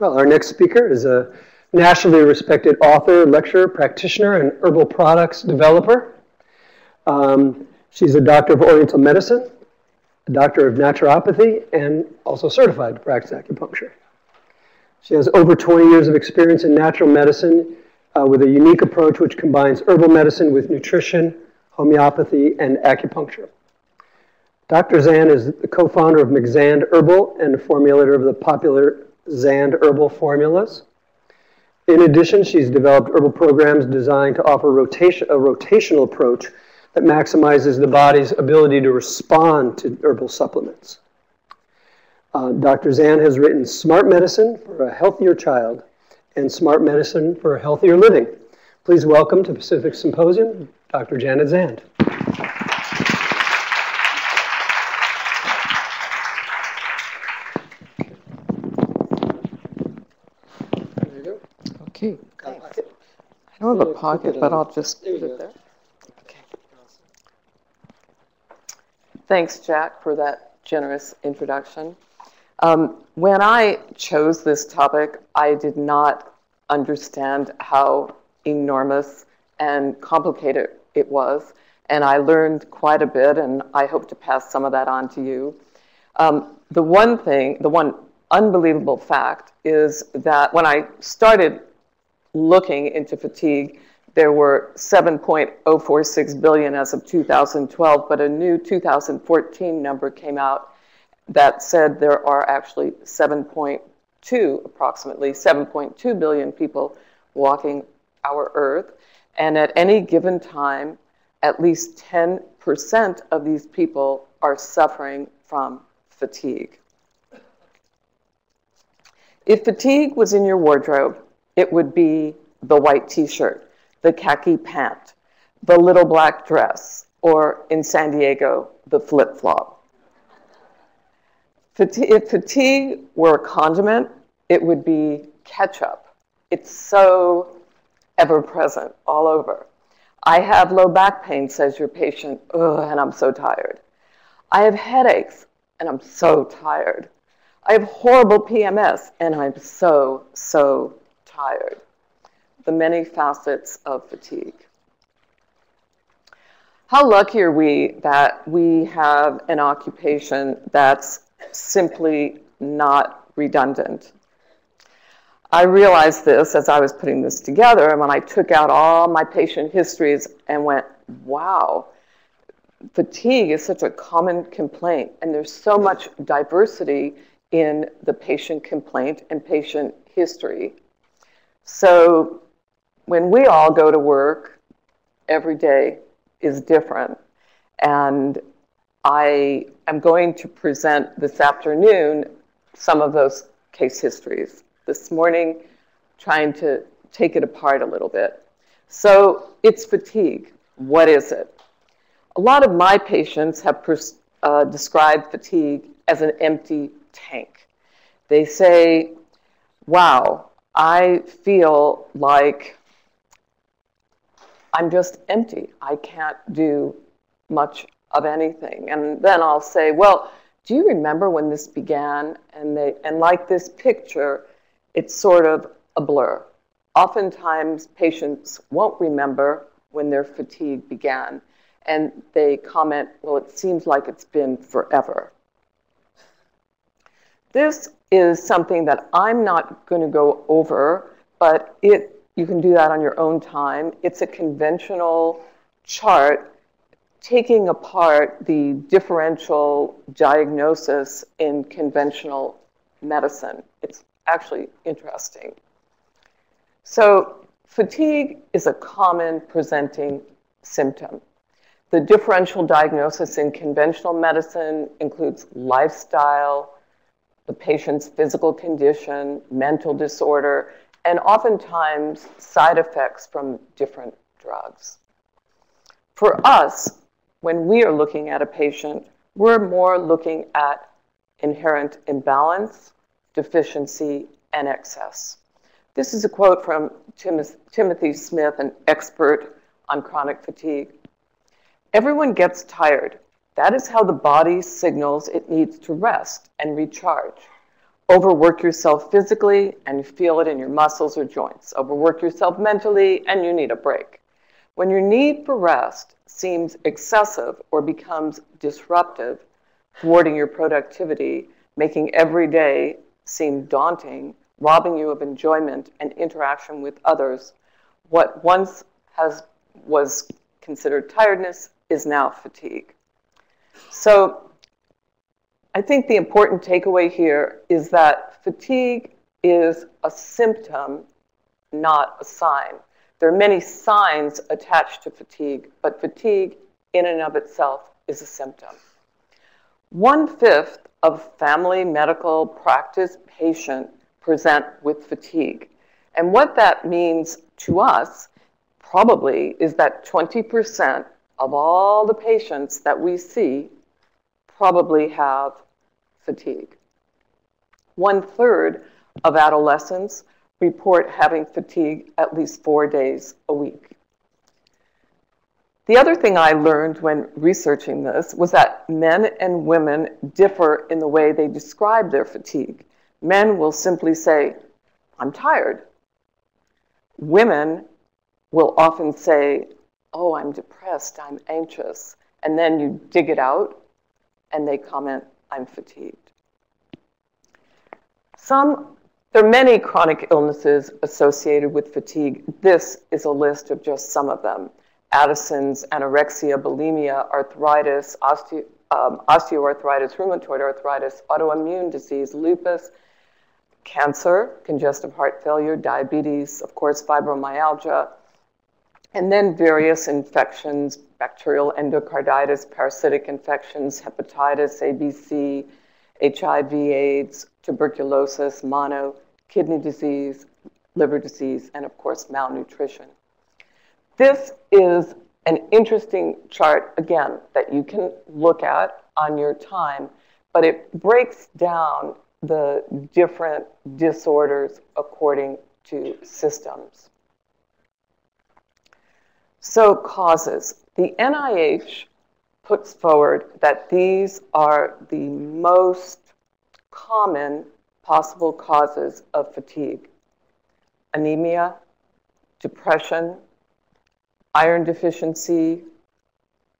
Well, our next speaker is a nationally respected author, lecturer, practitioner, and herbal products developer. She's a doctor of Oriental medicine, a doctor of naturopathy, and also certified to practice acupuncture. She has over 20 years of experience in natural medicine with a unique approach which combines herbal medicine with nutrition, homeopathy, and acupuncture. Dr. Zand is the co-founder of Zand Herbal and the formulator of the popular Zand herbal formulas. In addition, she's developed herbal programs designed to offer a rotational approach that maximizes the body's ability to respond to herbal supplements. Dr. Zand has written Smart Medicine for a Healthier Child and Smart Medicine for a Healthier Living. Please welcome to Pacific Symposium, Dr. Janet Zand. Okay. Thanks. I don't have a pocket, but I'll just put it there. Okay. Thanks, Jack, for that generous introduction. When I chose this topic, I did not understand how enormous and complicated it was, and I learned quite a bit, and I hope to pass some of that on to you. The one unbelievable fact is that when I started looking into fatigue, there were 7.046 billion as of 2012, but a new 2014 number came out that said there are actually approximately 7.2 billion people walking our Earth. And at any given time, at least 10% of these people are suffering from fatigue. If fatigue was in your wardrobe, it would be the white t-shirt, the khaki pant, the little black dress, or in San Diego, the flip-flop. If fatigue were a condiment, it would be ketchup. It's so ever-present all over. I have low back pain, says your patient, and I'm so tired. I have headaches, and I'm so tired. I have horrible PMS, and I'm so tired. The many facets of fatigue. How lucky are we that we have an occupation that's simply not redundant? I realized this as I was putting this together, and when I took out all my patient histories and went, wow, fatigue is such a common complaint, and there's so much diversity in the patient complaint and patient history. So when we all go to work, every day is different. And I am going to present this afternoon some of those case histories. This morning, trying to take it apart a little bit. So it's fatigue. What is it? A lot of my patients have described fatigue as an empty tank. They say, wow, I feel like I'm just empty. I can't do much of anything. And then I'll say, well, do you remember when this began? And like this picture, it's sort of a blur. Oftentimes, patients won't remember when their fatigue began. And they comment, well, it seems like it's been forever. This is something that I'm not going to go over, but you can do that on your own time. It's a conventional chart taking apart the differential diagnosis in conventional medicine. It's actually interesting. So fatigue is a common presenting symptom. The differential diagnosis in conventional medicine includes lifestyle, the patient's physical condition, mental disorder, and oftentimes side effects from different drugs. For us, when we are looking at a patient, we're more looking at inherent imbalance, deficiency, and excess. This is a quote from Timothy Smith, an expert on chronic fatigue. Everyone gets tired. That is how the body signals it needs to rest and recharge. overwork yourself physically and you feel it in your muscles or joints. Overwork yourself mentally and you need a break. When your need for rest seems excessive or becomes disruptive, thwarting your productivity, making every day seem daunting, robbing you of enjoyment and interaction with others, what once was considered tiredness is now fatigue. So I think the important takeaway here is that fatigue is a symptom, not a sign. There are many signs attached to fatigue, but fatigue in and of itself is a symptom. 1/5 of family medical practice patients present with fatigue. And what that means to us probably is that 20% of all the patients that we see probably have fatigue. 1/3 of adolescents report having fatigue at least 4 days a week. The other thing I learned when researching this was that men and women differ in the way they describe their fatigue. Men will simply say, "I'm tired." Women will often say, "Oh, I'm depressed, I'm anxious." And then you dig it out and they comment, "I'm fatigued." There are many chronic illnesses associated with fatigue. This is a list of just some of them. Addison's, anorexia, bulimia, arthritis, osteoarthritis, rheumatoid arthritis, autoimmune disease, lupus, cancer, congestive heart failure, diabetes, of course, fibromyalgia, and then various infections, bacterial endocarditis, parasitic infections, hepatitis, ABC, HIV, AIDS, tuberculosis, mono, kidney disease, liver disease, and of course, malnutrition. This is an interesting chart, again, that you can look at on your time, but it breaks down the different disorders according to systems. So causes. The NIH puts forward that these are the most common possible causes of fatigue: anemia, depression, iron deficiency,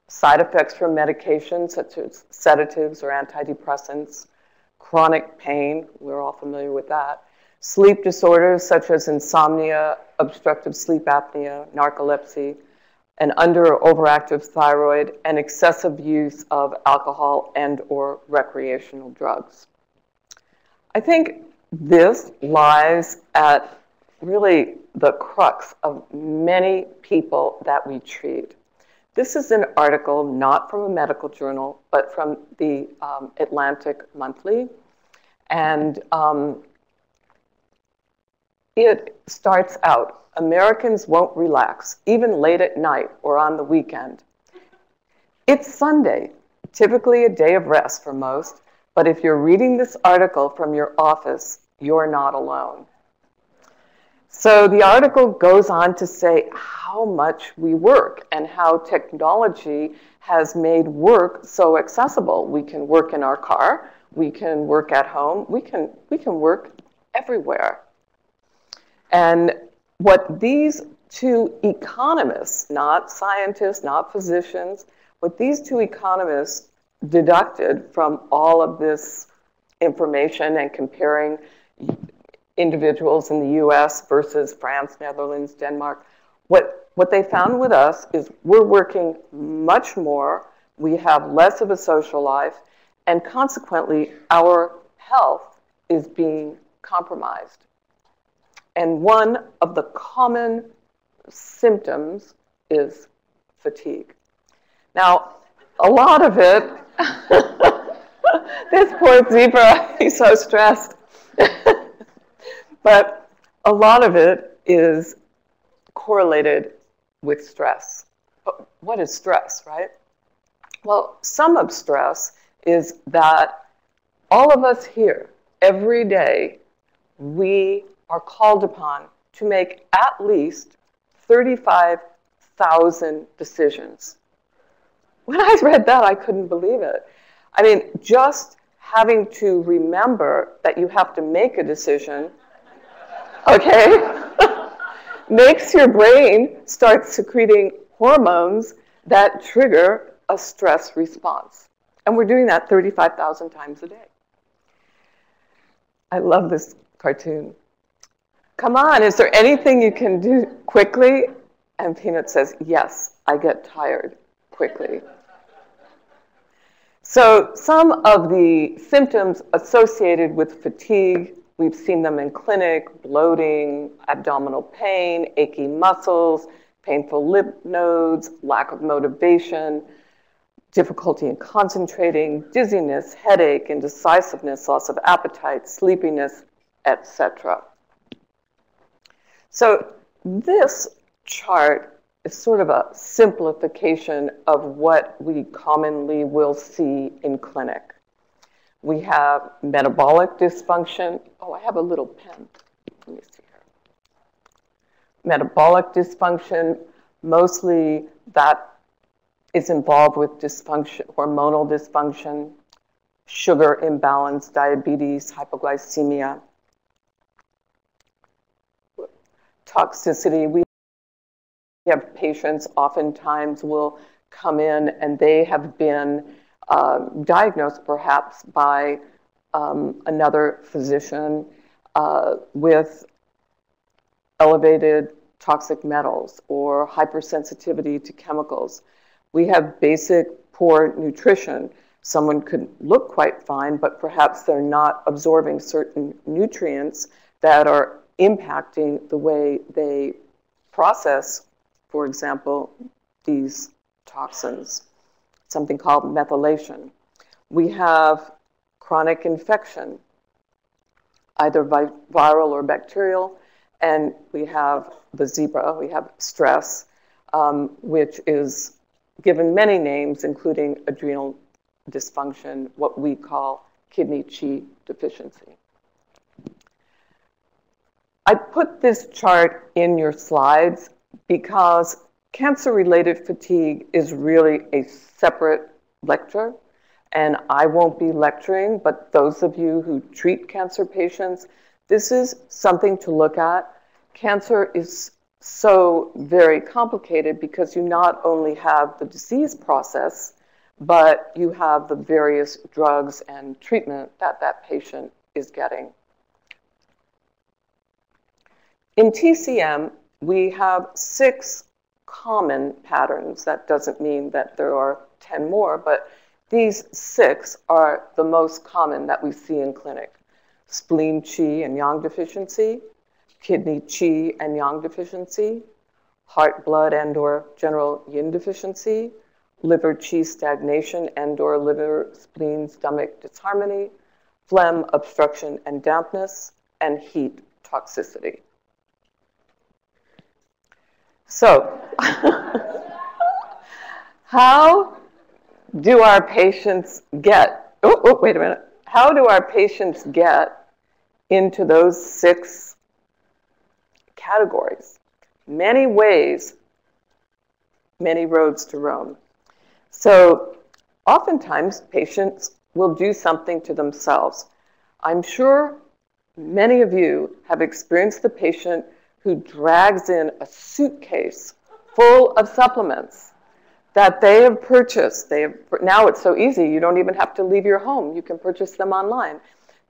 side effects from medications such as sedatives or antidepressants, chronic pain, we're all familiar with that, sleep disorders such as insomnia, obstructive sleep apnea, narcolepsy, an under or overactive thyroid, and excessive use of alcohol and or recreational drugs. I think this lies at really the crux of many people that we treat. This is an article not from a medical journal, but from the Atlantic Monthly. And it starts out, Americans won't relax, even late at night or on the weekend. It's Sunday, typically a day of rest for most, but if you're reading this article from your office, you're not alone. So the article goes on to say how much we work and how technology has made work so accessible. We can work in our car, we can work at home, we can work everywhere. And what these two economists, not scientists, not physicians, what these two economists deducted from all of this information and comparing individuals in the US versus France, Netherlands, Denmark, what they found with us is we're working much more, we have less of a social life, and consequently our health is being compromised. And one of the common symptoms is fatigue. Now, a lot of it, this poor zebra, he's so stressed. But a lot of it is correlated with stress. But what is stress, right? Well, some of stress is that all of us here, every day, we are called upon to make at least 35,000 decisions. When I read that, I couldn't believe it. I mean, just having to remember that you have to make a decision, okay, makes your brain start secreting hormones that trigger a stress response. And we're doing that 35,000 times a day. I love this cartoon. Come on, is there anything you can do quickly? And Peanut says, yes, I get tired quickly. So some of the symptoms associated with fatigue, we've seen them in clinic: bloating, abdominal pain, achy muscles, painful lymph nodes, lack of motivation, difficulty in concentrating, dizziness, headache, indecisiveness, loss of appetite, sleepiness, etc. So this chart is sort of a simplification of what we commonly will see in clinic. We have metabolic dysfunction. Oh, I have a little pen. Let me see here. Metabolic dysfunction, mostly that is involved with dysfunction, hormonal dysfunction, sugar imbalance, diabetes, hypoglycemia, toxicity. We have patients oftentimes will come in and they have been diagnosed perhaps by another physician with elevated toxic metals or hypersensitivity to chemicals. We have basic poor nutrition. Someone could look quite fine, but perhaps they're not absorbing certain nutrients that are impacting the way they process, for example, these toxins, something called methylation. We have chronic infection, either viral or bacterial, and we have the zebra, we have stress, which is given many names, including adrenal dysfunction, what we call kidney Qi deficiency. I put this chart in your slides because cancer-related fatigue is really a separate lecture, and I won't be lecturing, but those of you who treat cancer patients, this is something to look at. Cancer is so very complicated because you not only have the disease process, but you have the various drugs and treatment that that patient is getting. In TCM, we have 6 common patterns. That doesn't mean that there are 10 more, but these 6 are the most common that we see in clinic. Spleen Qi and Yang deficiency, kidney Qi and Yang deficiency, heart, blood, and/or general Yin deficiency, liver Qi stagnation and/or liver, spleen, stomach disharmony, phlegm, obstruction, and dampness, and heat toxicity. So, how do our patients get, wait a minute. How do our patients get into those 6 categories? Many ways, many roads to Rome. So, oftentimes patients will do something to themselves. I'm sure many of you have experienced the patient who drags in a suitcase full of supplements that they have purchased. Now it's so easy, you don't even have to leave your home. You can purchase them online.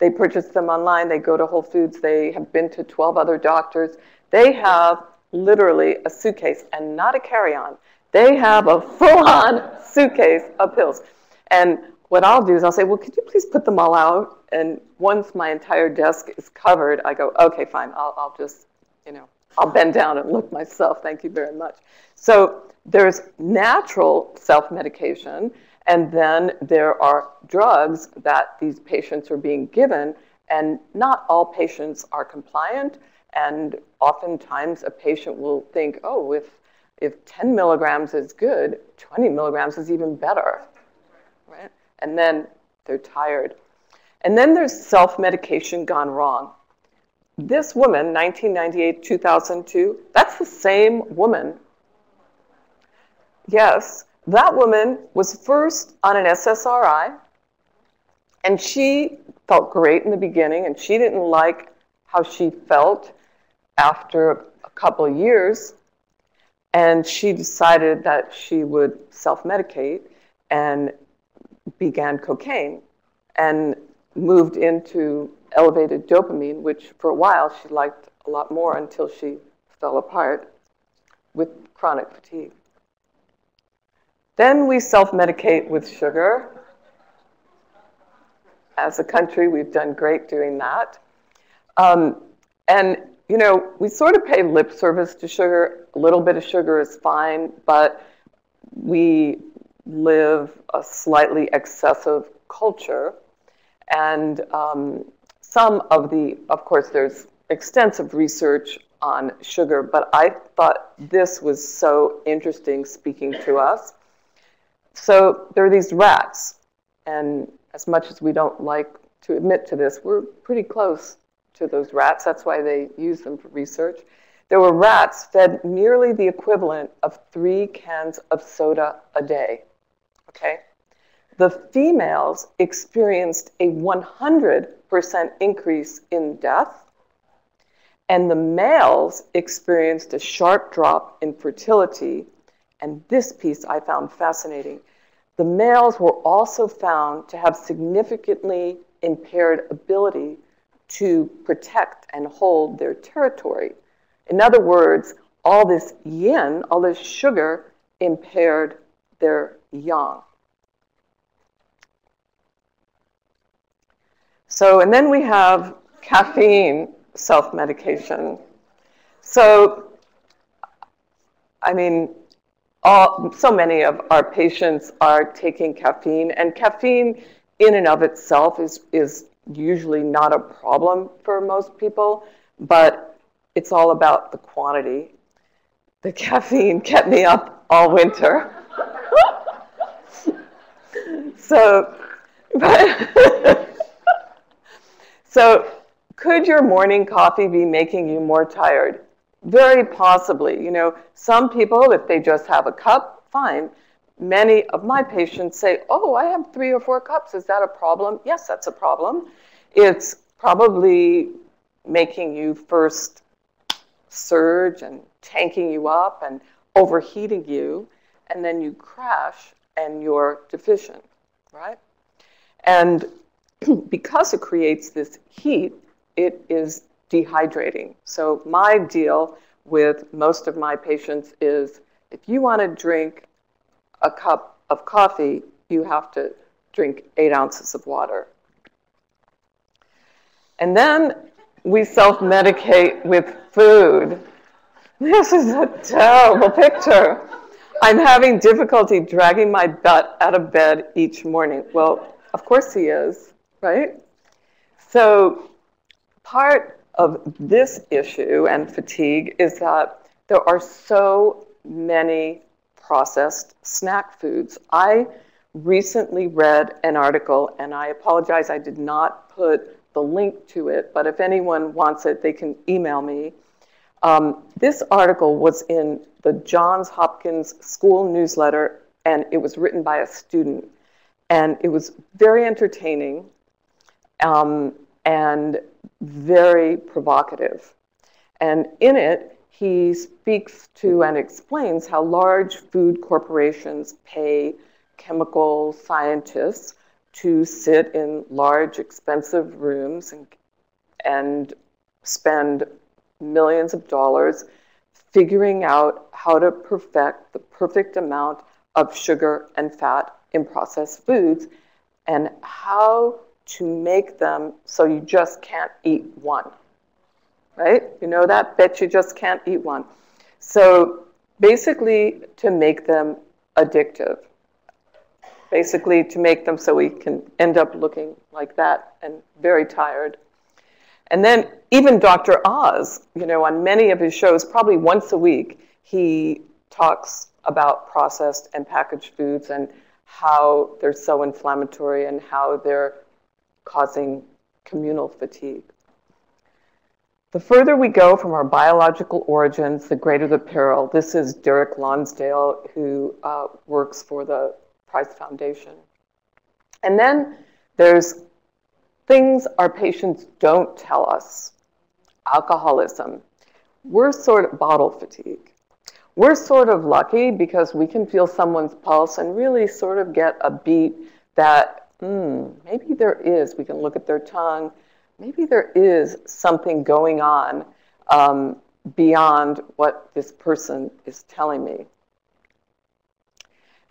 They purchase them online, they go to Whole Foods, they have been to 12 other doctors. They have literally a suitcase and not a carry-on. They have a full-on suitcase of pills. And what I'll do is I'll say, well, could you please put them all out? And once my entire desk is covered, I go, okay, fine, I'll just, I'll bend down and look myself. Thank you very much. So there's natural self-medication, and then there are drugs that these patients are being given, and not all patients are compliant, and oftentimes a patient will think, oh, if 10 milligrams is good, 20 milligrams is even better, right? And then they're tired. And then there's self-medication gone wrong. This woman, 1998, 2002, that's the same woman. Yes, that woman was first on an SSRI, And she felt great in the beginning, and she didn't like how she felt after a couple of years. And she decided that she would self-medicate and began cocaine and moved into elevated dopamine, which for a while she liked a lot more until she fell apart with chronic fatigue. Then we self-medicate with sugar. As a country, we've done great doing that. And, you know, we sort of pay lip service to sugar. A little bit of sugar is fine, but we live a slightly excessive culture. And some of the, of course, there's extensive research on sugar, but I thought this was so interesting speaking to us. So there are these rats, and as much as we don't like to admit to this, we're pretty close to those rats. That's why they use them for research. There were rats fed nearly the equivalent of 3 cans of soda a day, okay? The females experienced a 100% increase in death, and the males experienced a sharp drop in fertility. And this piece I found fascinating. The males were also found to have significantly impaired ability to protect and hold their territory. In other words, all this yin, all this sugar, impaired their yang. So, and then we have caffeine self-medication. So, I mean, so many of our patients are taking caffeine, and caffeine in and of itself is usually not a problem for most people, but it's all about the quantity. The caffeine kept me up all winter. So could your morning coffee be making you more tired? Very possibly. You know, some people, if they just have a cup, fine. Many of my patients say, oh, I have 3 or 4 cups. Is that a problem? Yes, that's a problem. It's probably making you first surge and tanking you up and overheating you, and then you crash and you're deficient, right? And because it creates this heat, it is dehydrating. So my deal with most of my patients is if you want to drink a cup of coffee, you have to drink 8 ounces of water. And then we self-medicate with food. This is a terrible picture. I'm having difficulty dragging my butt out of bed each morning. Well, of course he is, right? So part of this issue and fatigue is that there are so many processed snack foods. I recently read an article, and I apologize, I did not put the link to it, but if anyone wants it, they can email me. This article was in the Johns Hopkins School newsletter, and it was written by a student. And it was very entertaining and very provocative. And in it, he speaks to and explains how large food corporations pay chemical scientists to sit in large, expensive rooms and spend millions of dollars figuring out how to perfect the perfect amount of sugar and fat in processed foods and how to make them so you just can't eat one, right? You know that? Bet you just can't eat one. So basically to make them addictive. Basically to make them so we can end up looking like that and very tired. And then even Dr. Oz, you know, on many of his shows, probably once a week, he talks about processed and packaged foods and how they're so inflammatory and how they're causing communal fatigue. The further we go from our biological origins, the greater the peril. This is Derek Lonsdale, who works for the Price Foundation. And then there's Things our patients don't tell us. Alcoholism. We're sort of bottle fatigue. We're sort of lucky because we can feel someone's pulse and really sort of get a beat that, maybe there is, we can look at their tongue, maybe there is something going on beyond what this person is telling me.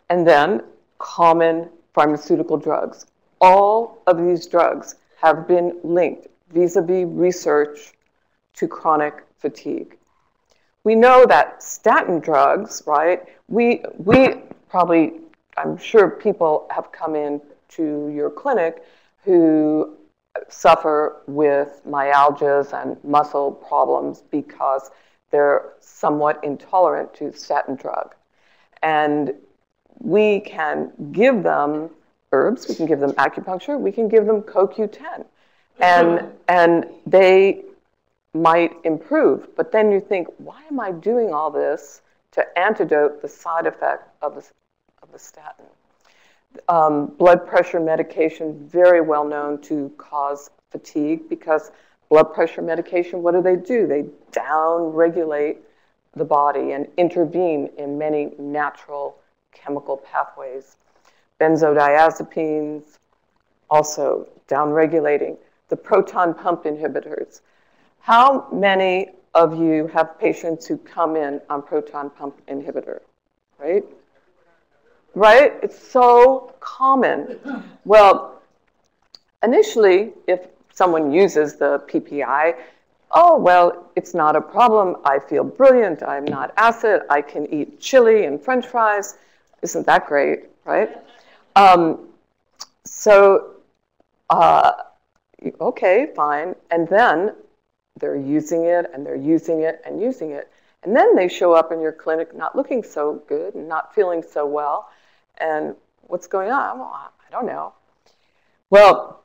And then common pharmaceutical drugs. All of these drugs have been linked vis-a-vis research to chronic fatigue. We know that statin drugs, right? We probably, I'm sure people have come in to your clinic who suffer with myalgias and muscle problems because they're somewhat intolerant to statin drug. And we can give them herbs, we can give them acupuncture, we can give them CoQ10. And they might improve. But then you think, why am I doing all this to antidote the side effect of the statin? Blood pressure medication, very well known to cause fatigue because blood pressure medication, what do? They down-regulate the body and intervene in many natural chemical pathways. Benzodiazepines, also down-regulating. The proton pump inhibitors. How many of you have patients who come in on proton pump inhibitor, right? Right? It's so common. Well, initially, if someone uses the PPI, oh, well, it's not a problem. I feel brilliant. I'm not acid. I can eat chili and French fries. Isn't that great, right? Okay, fine. And then they're using it, and they're using it, and using it. And then they show up in your clinic not looking so good and not feeling so well. And what's going on? Well, I don't know. Well,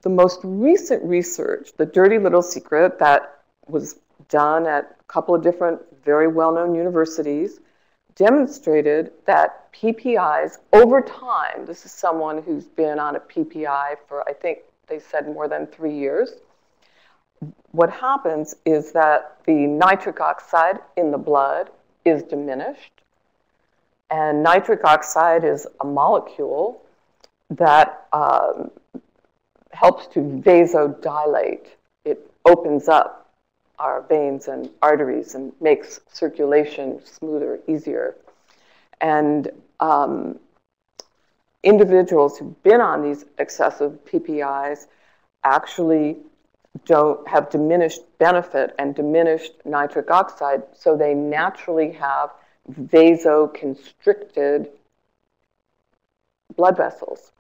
the most recent research, the dirty little secret that was done at a couple of different very well-known universities, demonstrated that PPIs over time, this is someone who's been on a PPI for, I think they said more than 3 years, what happens is that the nitric oxide in the blood is diminished. And nitric oxide is a molecule that helps to vasodilate. It opens up our veins and arteries and makes circulation smoother, easier. And individuals who've been on these excessive PPIs actually don't have diminished benefit and diminished nitric oxide, so they naturally have vasoconstricted blood vessels.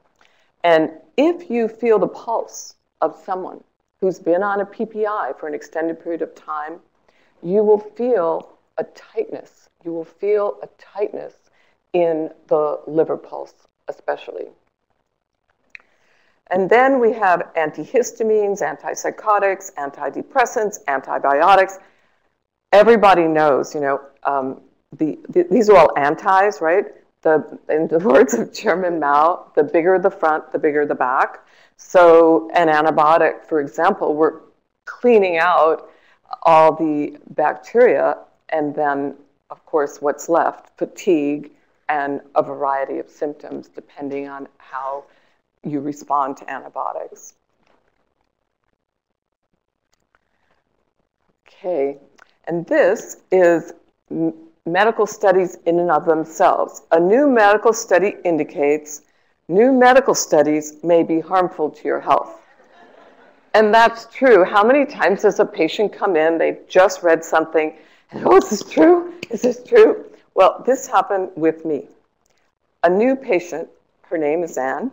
And if you feel the pulse of someone who's been on a PPI for an extended period of time, you will feel a tightness. You will feel a tightness in the liver pulse, especially. And then we have antihistamines, antipsychotics, antidepressants, antibiotics. Everybody knows, you know, these are all antis, right? In the words of Chairman Mao, the bigger the front, the bigger the back. So an antibiotic, for example, we're cleaning out all the bacteria, and then, of course, what's left? Fatigue and a variety of symptoms, depending on how you respond to antibiotics. Okay, and this is medical studies in and of themselves. A new medical study indicates new medical studies may be harmful to your health. And that's true. How many times does a patient come in, they've just read something, and oh, is this true? Is this true? Well, this happened with me. A new patient, her name is Zand,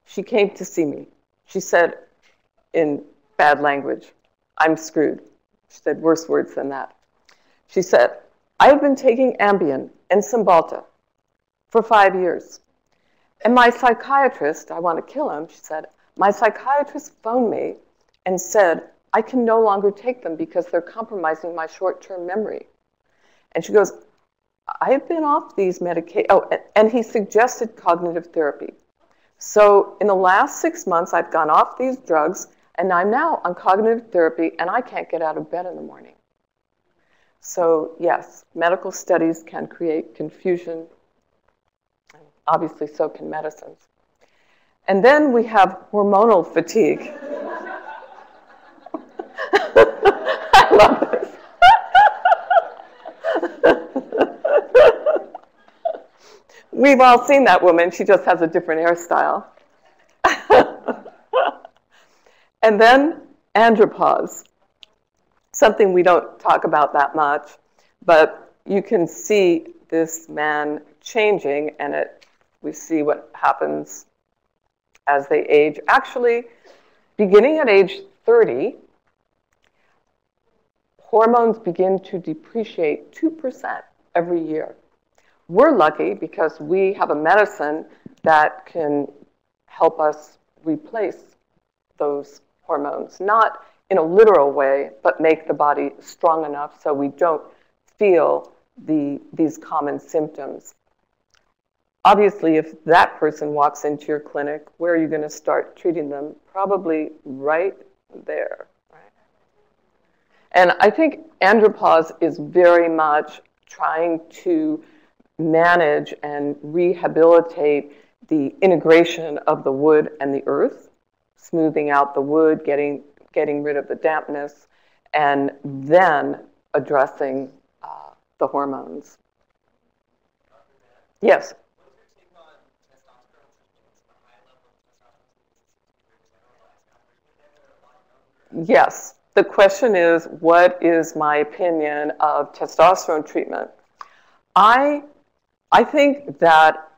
she came to see me. She said, in bad language, I'm screwed. She said worse words than that. She said, I have been taking Ambien and Cymbalta for 5 years. And my psychiatrist, I want to kill him, she said, my psychiatrist phoned me and said, I can no longer take them because they're compromising my short-term memory. And she goes, I have been off these medications. Oh, and he suggested cognitive therapy. So in the last 6 months, I've gone off these drugs, and I'm now on cognitive therapy, and I can't get out of bed in the morning. So yes, medical studies can create confusion. Obviously, so can medicines. And then we have hormonal fatigue. I love this. We've all seen that woman. She just has a different hairstyle. And then andropause, something we don't talk about that much, but you can see this man changing, and we see what happens as they age. Actually, beginning at age 30, hormones begin to depreciate 2% every year. We're lucky because we have a medicine that can help us replace those hormones, not in a literal way, but make the body strong enough so we don't feel these common symptoms. Obviously, if that person walks into your clinic, where are you going to start treating them? Probably right there. Right? And I think andropause is very much trying to manage and rehabilitate the integration of the wood and the earth, smoothing out the wood, getting rid of the dampness, and then addressing the hormones. Yes? Yes. The question is, what is my opinion of testosterone treatment? I think that,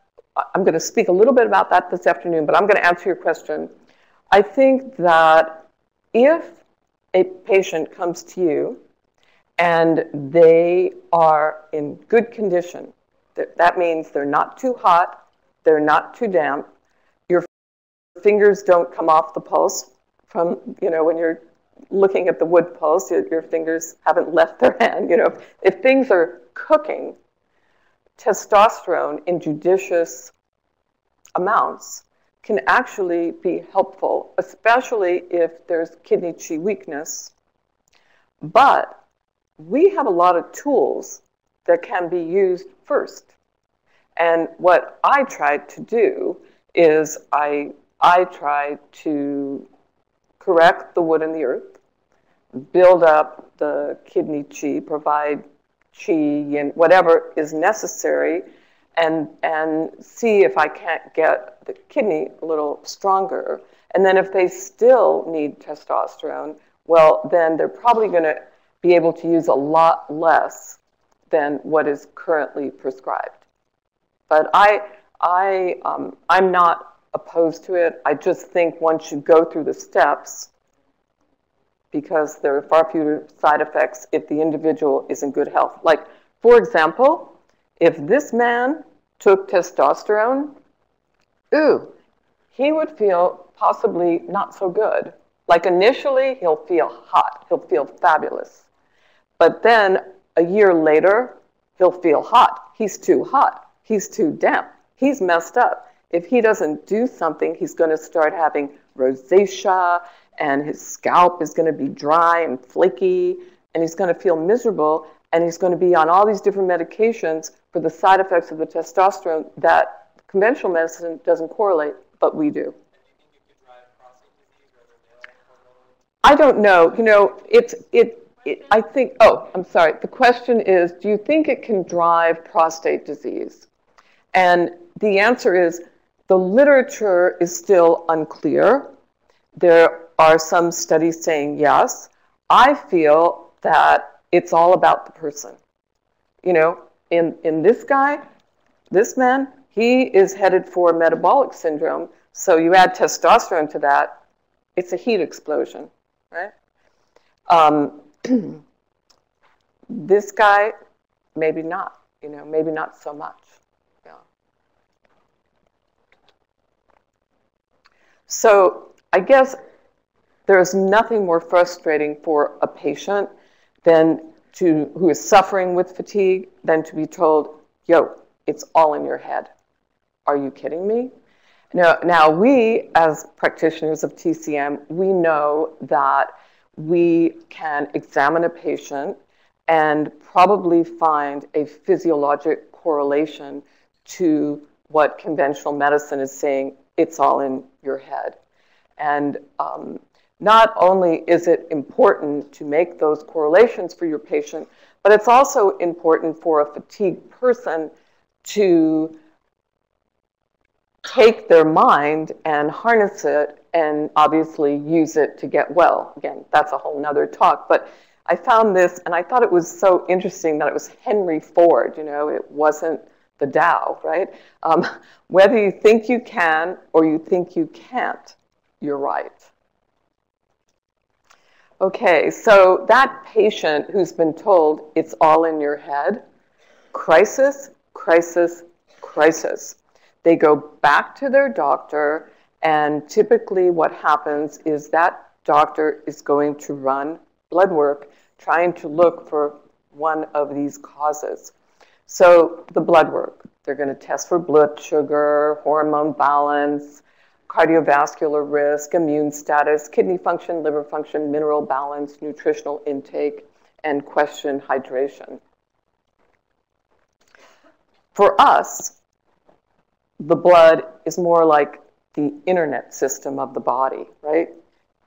I'm going to speak a little bit about that this afternoon, but I'm going to answer your question. I think that if a patient comes to you and they are in good condition, that means they're not too hot, they're not too damp, your fingers don't come off the pulse from, when you're looking at the wood pulse, your fingers haven't left their hand. If things are cooking, testosterone in judicious amounts can actually be helpful, especially if there's kidney qi weakness. But we have a lot of tools that can be used first. And what I tried to do is I tried to correct the wood and the earth, build up the kidney qi, provide qi and whatever is necessary, and see if I can't get the kidney a little stronger. And then if they still need testosterone, well, then they're probably going to be able to use a lot less than what is currently prescribed. But I'm not opposed to it. I just think one should go through the steps because there are far fewer side effects if the individual is in good health. Like, for example, if this man took testosterone, he would feel possibly not so good. Like initially, he'll feel hot, he'll feel fabulous. But then a year later, he'll feel hot. He's too hot, he's too damp, he's messed up. If he doesn't do something, he's going to start having rosacea, and his scalp is going to be dry and flaky, and he's going to feel miserable, and he's going to be on all these different medications for the side effects of the testosterone that conventional medicine doesn't correlate, but we do. I don't know. I think, I'm sorry. The question is, do you think it can drive prostate disease? And the answer is, the literature is still unclear. There are some studies saying yes. I feel that it's all about the person. In this guy, this man, he is headed for metabolic syndrome. So you add testosterone to that, it's a heat explosion, right? This guy, maybe not, maybe not so much. Yeah. So I guess there's nothing more frustrating for a patient who is suffering with fatigue than to be told, yo, it's all in your head. Are you kidding me? Now, we, as practitioners of TCM, we know that we can examine a patient and probably find a physiologic correlation to what conventional medicine is saying, it's all in your head. And not only is it important to make those correlations for your patient, but it's also important for a fatigued person to take their mind and harness it and obviously use it to get well. Again, that's a whole nother talk, but I found this and I thought it was so interesting that it was Henry Ford, it wasn't the Dow, right? Whether you think you can or you think you can't, you're right. Okay, so that patient who's been told it's all in your head, crisis, crisis, crisis. They go back to their doctor, and typically what happens is that doctor is going to run blood work trying to look for one of these causes. So the blood work, they're going to test for blood sugar, hormone balance, cardiovascular risk, immune status, kidney function, liver function, mineral balance, nutritional intake, and question hydration. For us, the blood is more like the internet system of the body, right?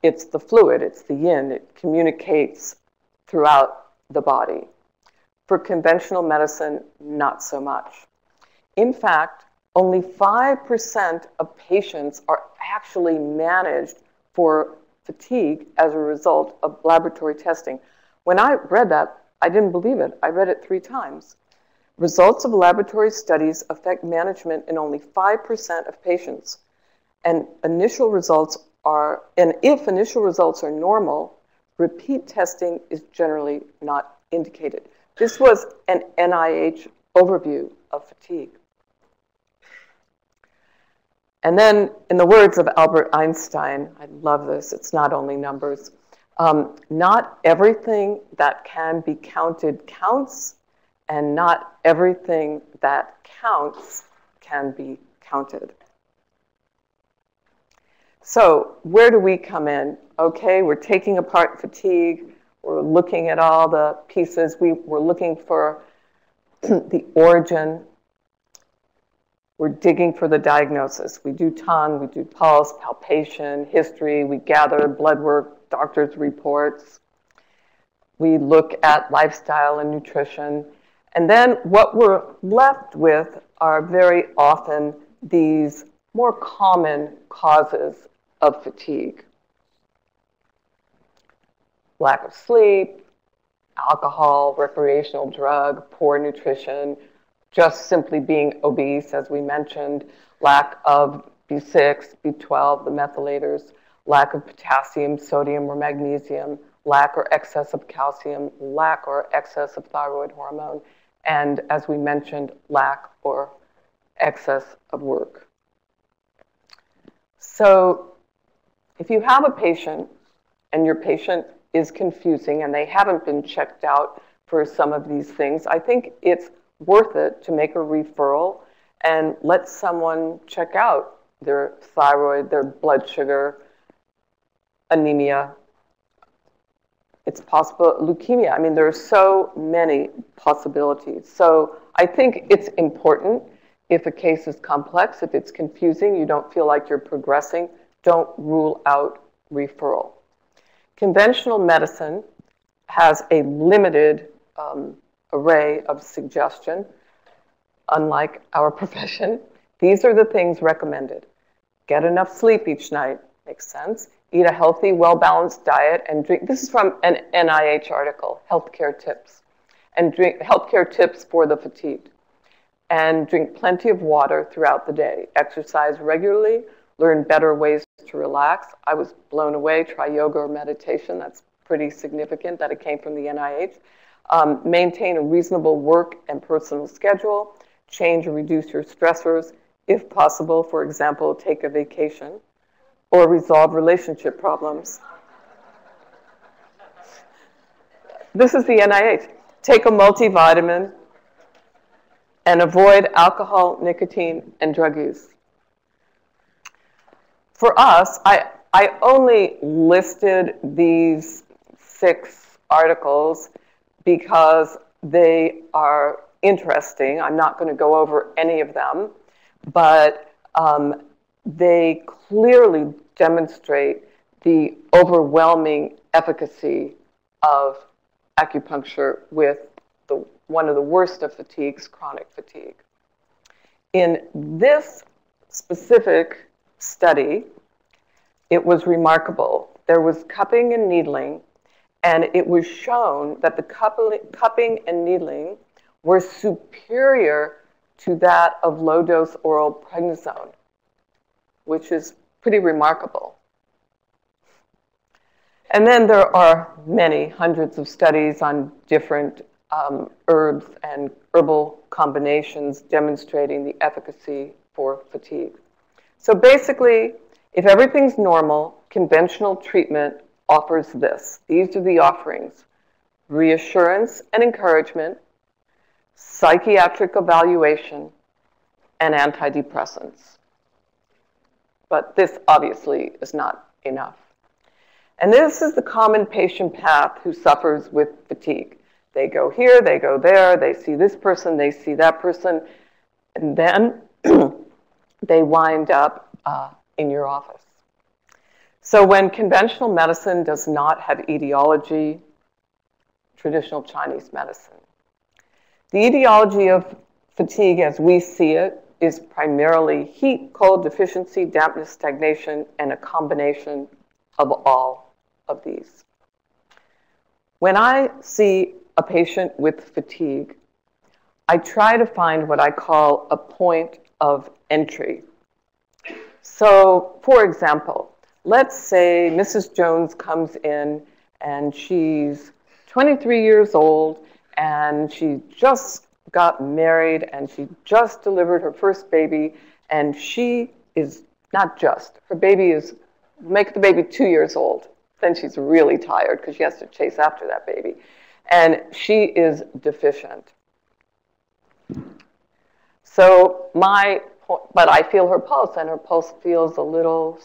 It's the fluid, it's the yin, it communicates throughout the body. For conventional medicine, not so much. In fact, only 5% of patients are actually managed for fatigue as a result of laboratory testing. When I read that, I didn't believe it. I read it 3 times. Results of laboratory studies affect management in only 5% of patients. And if initial results are normal, repeat testing is generally not indicated. This was an NIH overview of fatigue. And then, in the words of Albert Einstein, I love this, it's not only numbers, not everything that can be counted counts, and not everything that counts can be counted. So where do we come in? Okay, we're taking apart fatigue. We're looking at all the pieces. We're looking for the origin. We're digging for the diagnosis. We do tongue, we do pulse, palpation, history. We gather blood work, doctor's reports. We look at lifestyle and nutrition. And then what we're left with are very often these more common causes of fatigue. Lack of sleep, alcohol, recreational drug, poor nutrition, just simply being obese, as we mentioned, lack of B6, B12, the methylators, lack of potassium, sodium, or magnesium, lack or excess of calcium, lack or excess of thyroid hormone, and as we mentioned, lack or excess of work. So if you have a patient and your patient is confusing and they haven't been checked out for some of these things, I think it's worth it to make a referral and let someone check out their thyroid, their blood sugar, anemia. It's possible leukemia. I mean, there are so many possibilities. So I think it's important if a case is complex, if it's confusing, you don't feel like you're progressing, don't rule out referral. Conventional medicine has a limited array of suggestion, unlike our profession. These are the things recommended. Get enough sleep each night, makes sense. Eat a healthy, well-balanced diet and drink. This is from an NIH article, healthcare tips. And drink healthcare tips for the fatigued. And drink plenty of water throughout the day. Exercise regularly, learn better ways to relax. I was blown away, try yoga or meditation. That's pretty significant that it came from the NIH. Maintain a reasonable work and personal schedule. Change or reduce your stressors. If possible, for example, take a vacation. Or resolve relationship problems. This is the NIH. Take a multivitamin and avoid alcohol, nicotine, and drug use. for us, I only listed these 6 articles because they are interesting. I'm not going to go over any of them, but they clearly demonstrate the overwhelming efficacy of acupuncture with one of the worst of fatigues, chronic fatigue. In this specific study, it was remarkable. There was cupping and needling, and it was shown that the cupping and needling were superior to that of low-dose oral prednisone, which is pretty remarkable. And then there are many hundreds of studies on different herbs and herbal combinations demonstrating the efficacy for fatigue. So basically, if everything's normal, conventional treatment offers this. These are the offerings: reassurance and encouragement, psychiatric evaluation, and antidepressants. But this obviously is not enough. And this is the common patient path who suffers with fatigue. They go here, they go there, they see this person, they see that person, and then they wind up in your office. So when conventional medicine does not have etiology, traditional Chinese medicine. The etiology of fatigue as we see it is primarily heat, cold, deficiency, dampness, stagnation, and a combination of all of these. When I see a patient with fatigue, I try to find what I call a point of entry. So, for example, let's say Mrs. Jones comes in and she's 23 years old and she just got married and she just delivered her first baby, and she is not just, her baby is, make the baby 2 years old. Then she's really tired because she has to chase after that baby. And she is deficient. So but I feel her pulse, and her pulse feels a little,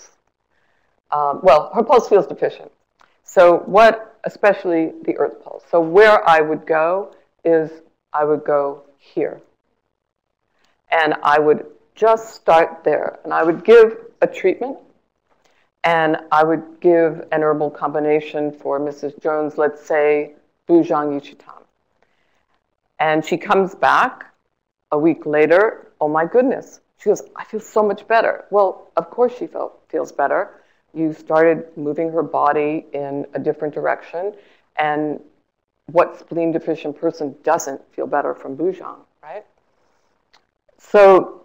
her pulse feels deficient. So especially the earth pulse. So where I would go is I would go here. And I would just start there. And I would give a treatment. And I would give an herbal combination for Mrs. Jones, let's say Bujang Yuchitan. And she comes back a week later, oh my goodness. She goes, I feel so much better. Well, of course she feels better. You started moving her body in a different direction. And what spleen deficient person doesn't feel better from Bujang, right? So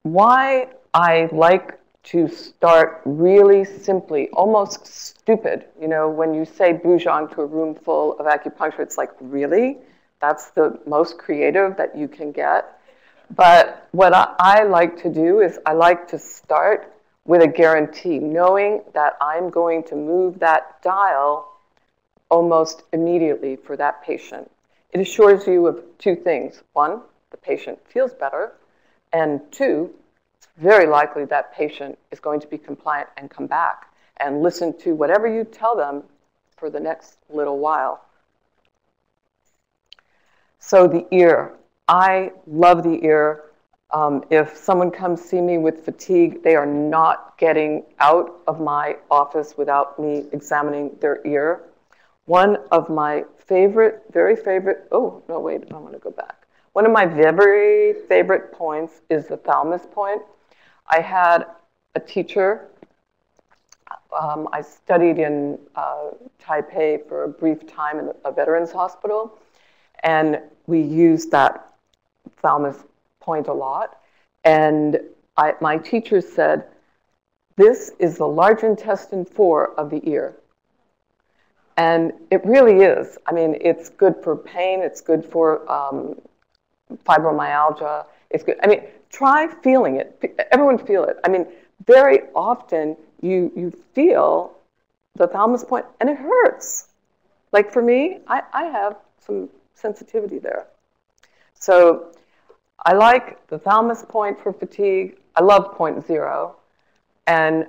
why I like to start really simply, almost stupid. You know, when you say Bujang to a room full of acupuncture, it's like, really? That's the most creative that you can get? But what I like to do is I like to start with a guarantee, knowing that I'm going to move that dial almost immediately for that patient. It assures you of 2 things. 1, the patient feels better, and 2, it's very likely that patient is going to be compliant and come back and listen to whatever you tell them for the next little while. So the ear. I love the ear. If someone comes see me with fatigue, they are not getting out of my office without me examining their ear. One of my very favorite, oh, no, wait, I want to go back. One of my very favorite points is the Thalamus Point. I had a teacher, I studied in Taipei for a brief time in a veterans hospital, and we used that Thalamus Point a lot. And my teacher said, this is the large intestine 4 of the ear. And it really is. I mean, it's good for pain. It's good for fibromyalgia. It's good. I mean, try feeling it. Everyone feel it. I mean, very often you feel the Thalamus Point and it hurts. Like for me, I have some sensitivity there. So I like the Thalamus Point for fatigue. I love point 0. And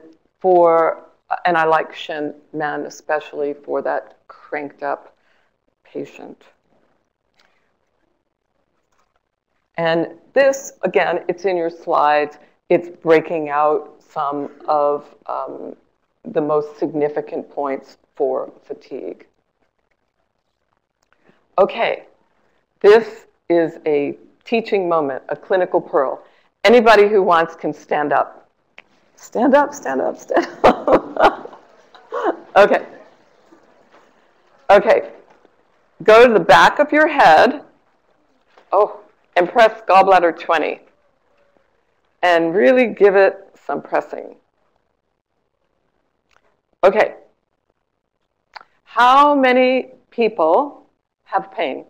and I like Shen Men especially for that cranked up patient. And this, again, it's in your slides. It's breaking out some of the most significant points for fatigue. Okay, this is a teaching moment, a clinical pearl. Anybody who wants can stand up. Stand up, stand up, stand up. Okay. Okay. Go to the back of your head. Oh, and press gallbladder 20. And really give it some pressing. Okay. How many people have pain?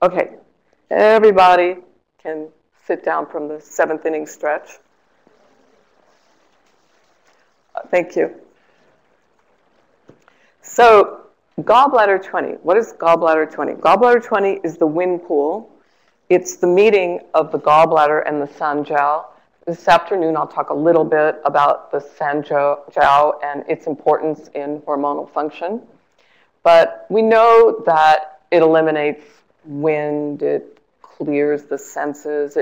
Okay. Everybody can sit down from the 7th inning stretch. Thank you. So, gallbladder 20. What is gallbladder 20? Gallbladder 20 is the wind pool. It's the meeting of the gallbladder and the sanjiao. This afternoon, I'll talk a little bit about the sanjiao and its importance in hormonal function. But we know that it eliminates wind, it clears the senses,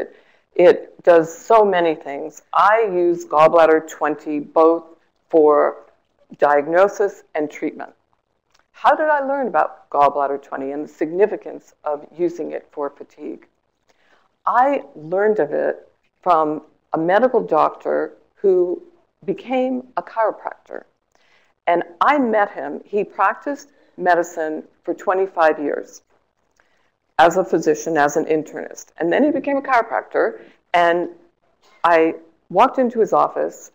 it does so many things. I use gallbladder 20 both for diagnosis and treatment. How did I learn about gallbladder 20 and the significance of using it for fatigue? I learned of it from a medical doctor who became a chiropractor. And I met him. He practiced medicine for 25 years as a physician, as an internist. And then he became a chiropractor. And I walked into his office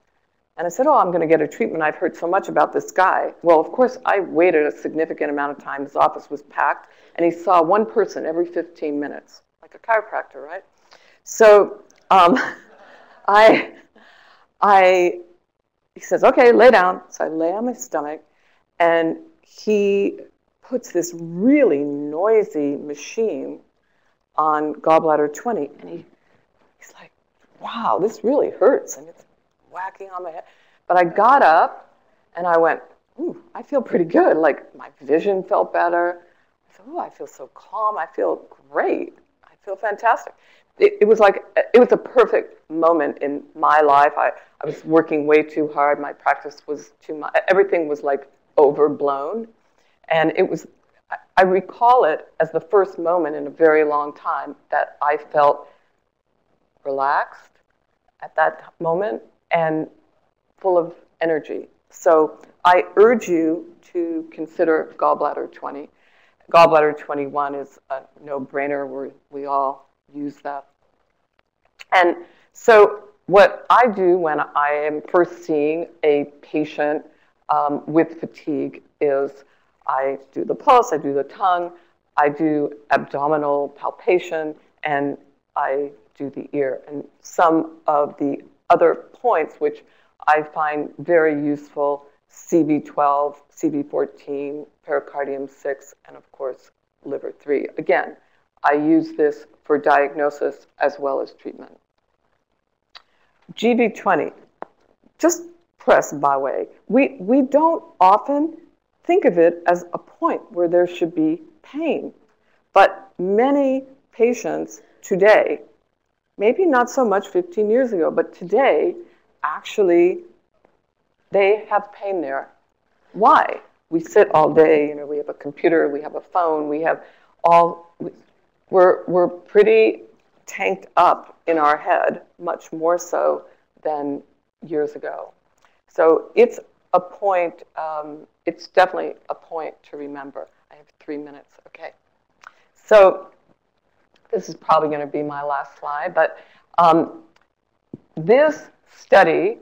and I said, oh, I'm going to get a treatment. I've heard so much about this guy. Well, of course, I waited a significant amount of time. His office was packed. And he saw one person every 15 minutes, like a chiropractor, right? So he says, okay, lay down. So I lay on my stomach. And he puts this really noisy machine on gallbladder 20. And he's like, wow, this really hurts. And it's whacking on my head. But I got up and I went, ooh, I feel pretty good. Like my vision felt better. I said, oh, I feel so calm. I feel great. I feel fantastic. It was a perfect moment in my life. I was working way too hard. My practice was too much. Everything was like overblown. And I recall it as the first moment in a very long time that I felt relaxed at that moment and full of energy. So I urge you to consider gallbladder 20. Gallbladder 21 is a no-brainer. We all use that. And so what I do when I am first seeing a patient with fatigue is I do the pulse, I do the tongue, I do abdominal palpation, and I do the ear. And some of the other points which I find very useful, CB12, CB14, pericardium 6, and of course, liver 3. Again, I use this for diagnosis as well as treatment. GB20, just press by way. We don't often think of it as a point where there should be pain, but many patients today, maybe not so much 15 years ago, but today, actually, they have pain there. Why? We sit all day, we have a computer, we have a phone, we're pretty tanked up in our head, much more so than years ago. So it's a point, it's definitely a point to remember. I have 3 minutes, okay. So this is probably going to be my last slide, but this study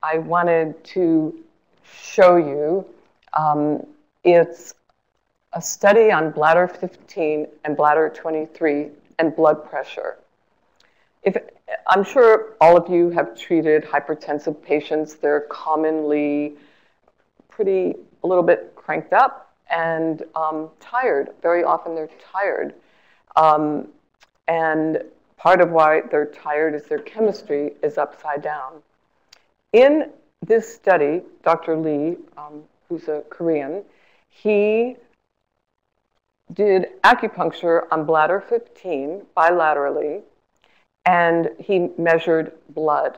I wanted to show you. It's a study on bladder 15 and bladder 23 and blood pressure. I'm sure all of you have treated hypertensive patients. They're commonly a little bit cranked up and tired. Very often they're tired. And Part of why they're tired is their chemistry is upside down. In this study, Dr. Lee, who's a Korean, he did acupuncture on bladder 15 bilaterally, and he measured blood.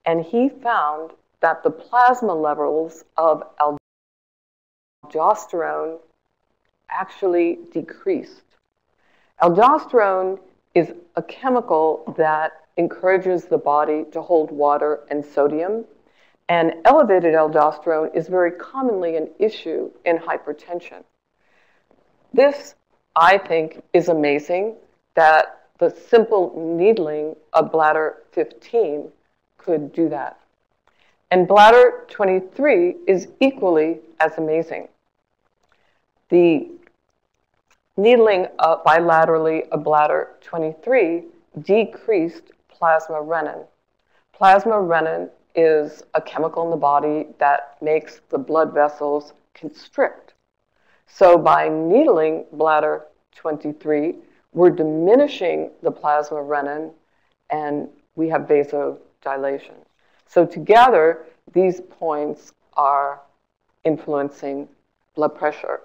And he found that the plasma levels of aldosterone actually decreased. Aldosterone is a chemical that encourages the body to hold water and sodium, and elevated aldosterone is very commonly an issue in hypertension. This, I think, is amazing that the simple needling of bladder 15 could do that. And bladder 23 is equally as amazing. The needling bilaterally of bladder 23 decreased plasma renin. Plasma renin is a chemical in the body that makes the blood vessels constrict. So by needling bladder 23, we're diminishing the plasma renin, and we have vasodilation. So together, these points are influencing blood pressure.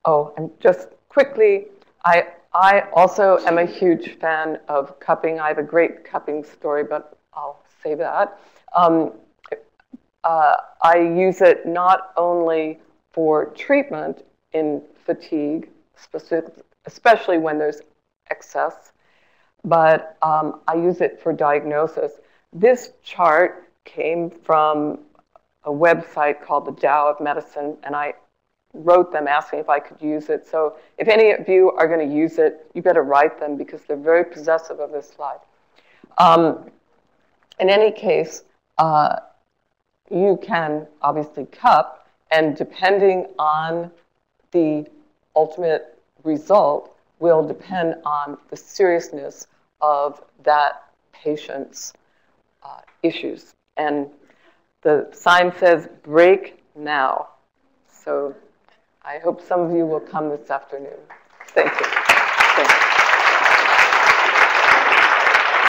Oh, and just quickly, I also am a huge fan of cupping. I have a great cupping story, but I'll save that. I use it not only for treatment in fatigue, especially when there's excess, but I use it for diagnosis. This chart came from a website called the Tao of Medicine, and I wrote them asking if I could use it. So if any of you are going to use it, you better write them because they're very possessive of this slide. In any case, you can obviously cup, and depending on the ultimate result will depend on the seriousness of that patient's issues. And the sign says, break now. So I hope some of you will come this afternoon. Thank you. Thank you.